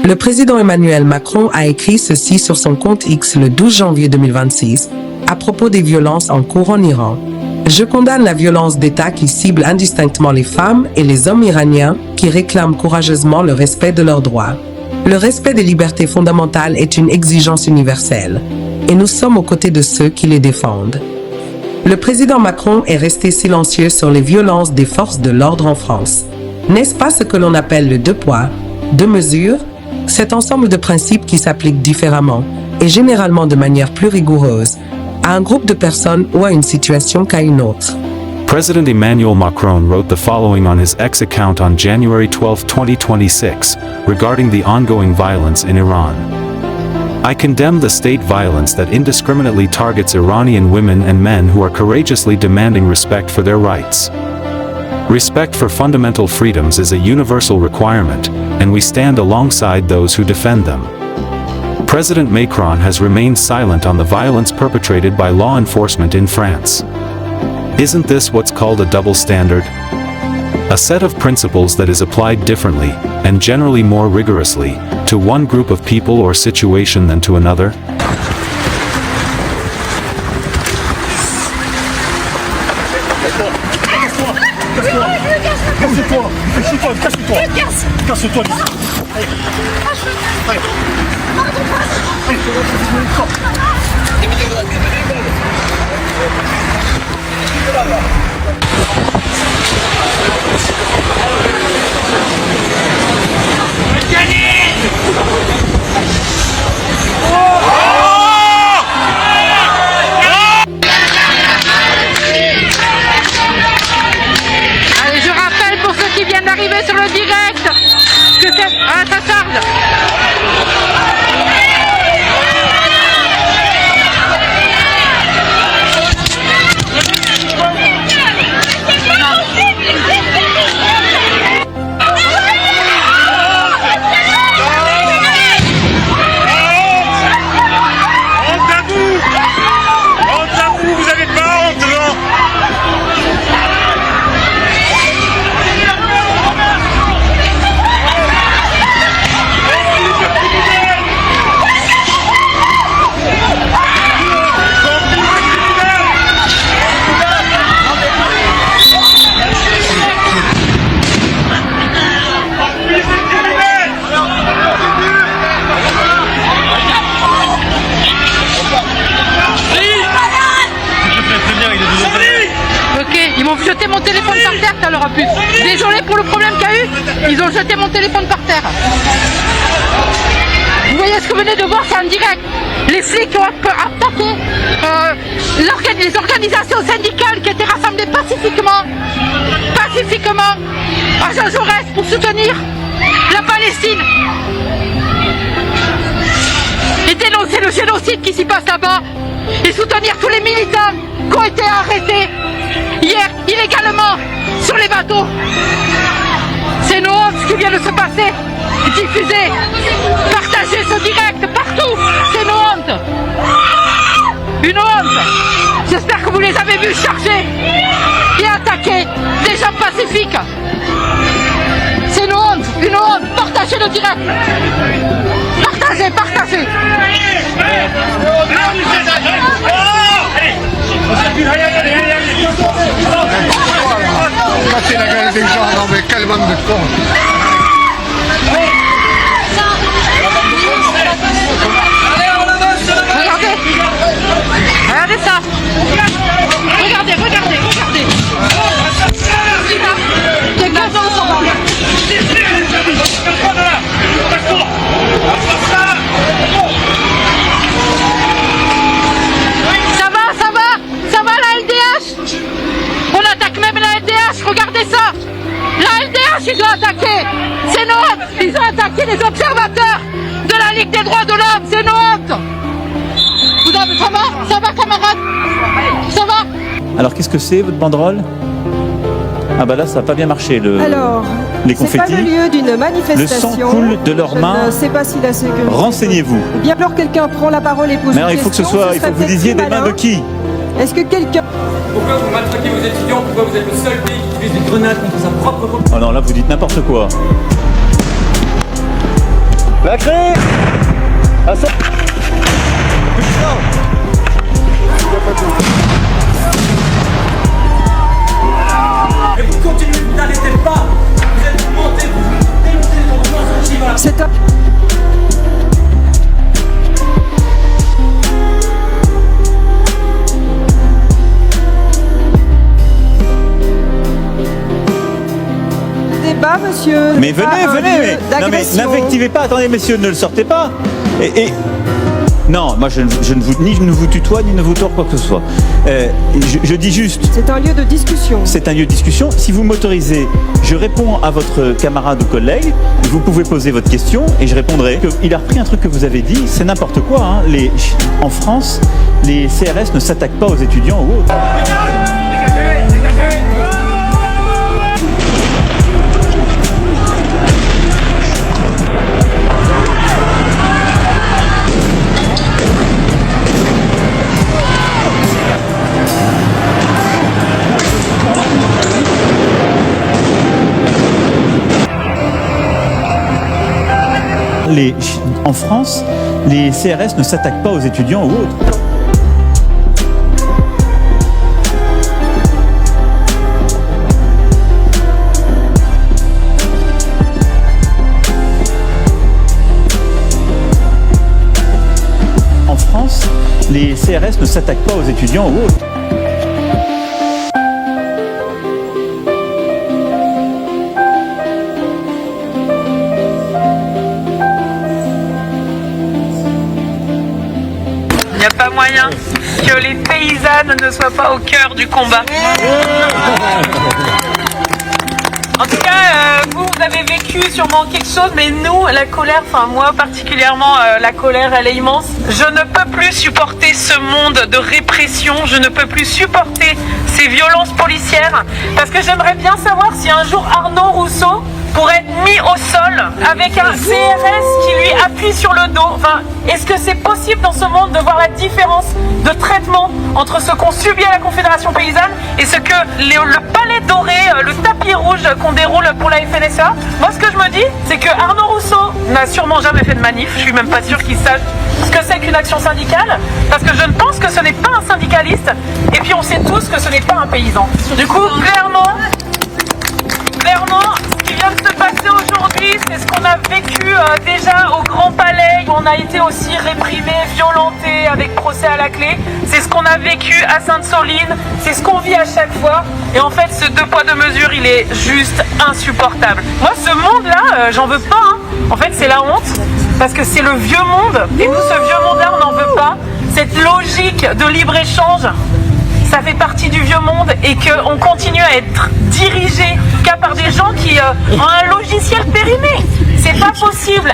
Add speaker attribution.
Speaker 1: Le président Emmanuel Macron a écrit ceci sur son compte X le 12 janvier 2026 à propos des violences en cours en Iran. Je condamne la violence d'État qui cible indistinctement les femmes et les hommes iraniens qui réclament courageusement le respect de leurs droits. Le respect des libertés fondamentales est une exigence universelle, et nous sommes aux côtés de ceux qui les défendent. Le président Macron est resté silencieux sur les violences des forces de l'ordre en France. N'est-ce pas ce que l'on appelle le deux poids, deux mesures? Cet ensemble de principes qui s'appliquent différemment, et généralement de manière plus rigoureuse, à un groupe de personnes ou à une situation qu'à une autre.
Speaker 2: President Emmanuel Macron wrote the following on his X account on January 12, 2026, regarding the ongoing violence in Iran. I condemn the state violence that indiscriminately targets Iranian women and men who are courageously demanding respect for their rights. Respect for fundamental freedoms is a universal requirement, and we stand alongside those who defend them. President Macron has remained silent on the violence perpetrated by law enforcement in France. Isn't this what's called a double standard? A set of principles that is applied differently, and generally more rigorously, to one group of people or situation than to another?
Speaker 3: Allez, je rappelle pour ceux qui viennent d'arriver sur le direct que c'est... Ah, ça tarde. Ils m'ont jeté mon téléphone par terre tout à l'heure en plus. Désolé pour le problème qu'il y a eu, ils ont jeté mon téléphone par terre. Vous voyez ce que vous venez de voir, c'est en direct. Les flics ont attaqué les organisations syndicales qui étaient rassemblées pacifiquement à Jean Jaurès pour soutenir la Palestine et dénoncer le génocide qui s'y passe là-bas et soutenir tous les militants qui ont été arrêtés hier illégalement sur les bateaux. C'est une honte ce qui vient de se passer. Diffusez, partagez ce direct partout. C'est une honte. Une honte. J'espère que vous les avez vus charger et attaquer des gens pacifiques. C'est une honte, une honte. Partagez le direct. Partagez, partagez.
Speaker 4: C'est la gueule des gens, non mais quelle bande de cons.
Speaker 3: Regardez. Regardez ça. Regardez, regardez, regardez. Ça va la LDH. On attaque même la LDH, regardez ça. La LDH, ils ont attaqué. C'est une honte. Ils ont attaqué les observateurs de la Ligue des droits de l'homme. C'est une honte. Ça va camarade? Ça va?
Speaker 5: Alors qu'est-ce que c'est votre banderole? Ah bah là ça n'a pas bien marché les confettis.
Speaker 6: C'est pas le lieu d'une manifestation.
Speaker 5: Le sang coule de leurs mains.
Speaker 6: Je ne sais pas si la sécurité.
Speaker 5: Renseignez-vous.
Speaker 6: Bien alors quelqu'un prend la parole et pose
Speaker 5: Mais
Speaker 6: une
Speaker 5: alors, il faut que
Speaker 6: question,
Speaker 5: il faut que vous disiez des mains de qui?
Speaker 6: Est-ce que quelqu'un...
Speaker 7: Pourquoi vous maltraitez vos étudiants? Pourquoi vous êtes le seul pays qui utilise des grenades contre sa propre population?
Speaker 5: Oh non, là vous dites n'importe quoi. La clé. Ah, ça.
Speaker 7: Et vous continuez, vous n'arrêtez pas. Vous êtes monté, vous démontez dans le mensonge.
Speaker 6: C'est un... Débat, monsieur.
Speaker 5: Mais venez, venez. Non mais n'invectivez pas. Attendez, messieurs, ne le sortez pas. Non, moi je ne vous tutoie ni ne vous tords quoi que ce soit. Je dis juste.
Speaker 6: C'est un lieu de discussion.
Speaker 5: C'est un lieu de discussion. Si vous m'autorisez, je réponds à votre camarade ou collègue. Vous pouvez poser votre question et je répondrai. Il a repris un truc que vous avez dit. C'est n'importe quoi. Hein. En France, les CRS ne s'attaquent pas aux étudiants ou autres. En France, les CRS ne s'attaquent pas aux étudiants ou autres. En France, les CRS ne s'attaquent pas aux étudiants ou autres.
Speaker 3: Il n'y a pas moyen que les paysannes ne soient pas au cœur du combat. En tout cas, vous avez vécu sûrement quelque chose, mais nous, la colère, enfin moi particulièrement, la colère, elle est immense. Je ne peux plus supporter ce monde de répression, je ne peux plus supporter ces violences policières, parce que j'aimerais bien savoir si un jour Arnaud Rousseau pourrait être mis au sol avec un CRS qui lui appuie sur le dos. Enfin, est-ce que c'est possible dans ce monde de voir la différence de traitement entre ce qu'on subit à la Confédération Paysanne et ce que le palais doré, le tapis rouge qu'on déroule pour la FNSEA? Moi, ce que je me dis, c'est que Arnaud Rousseau n'a sûrement jamais fait de manif. Je suis même pas sûre qu'il sache ce que c'est qu'une action syndicale, parce que je ne pense que ce n'est pas un syndicaliste, et puis on sait tous que ce n'est pas un paysan. Du coup, clairement, ce qui vient de se passer aujourd'hui, c'est ce qu'on a vécu déjà au Grand Palais, où on a été aussi réprimé, violenté, avec procès à la clé. C'est ce qu'on a vécu à Sainte-Soline, c'est ce qu'on vit à chaque fois. Et en fait, ce deux poids deux mesures, il est juste insupportable. Moi, ce monde-là, j'en veux pas. Hein. En fait, c'est la honte, parce que c'est le vieux monde. Et nous, ce vieux monde-là, on n'en veut pas. Cette logique de libre-échange, ça fait partie du vieux monde, et qu'on continue à être dirigé qu'à par des gens qui ont un logiciel périmé. C'est pas possible.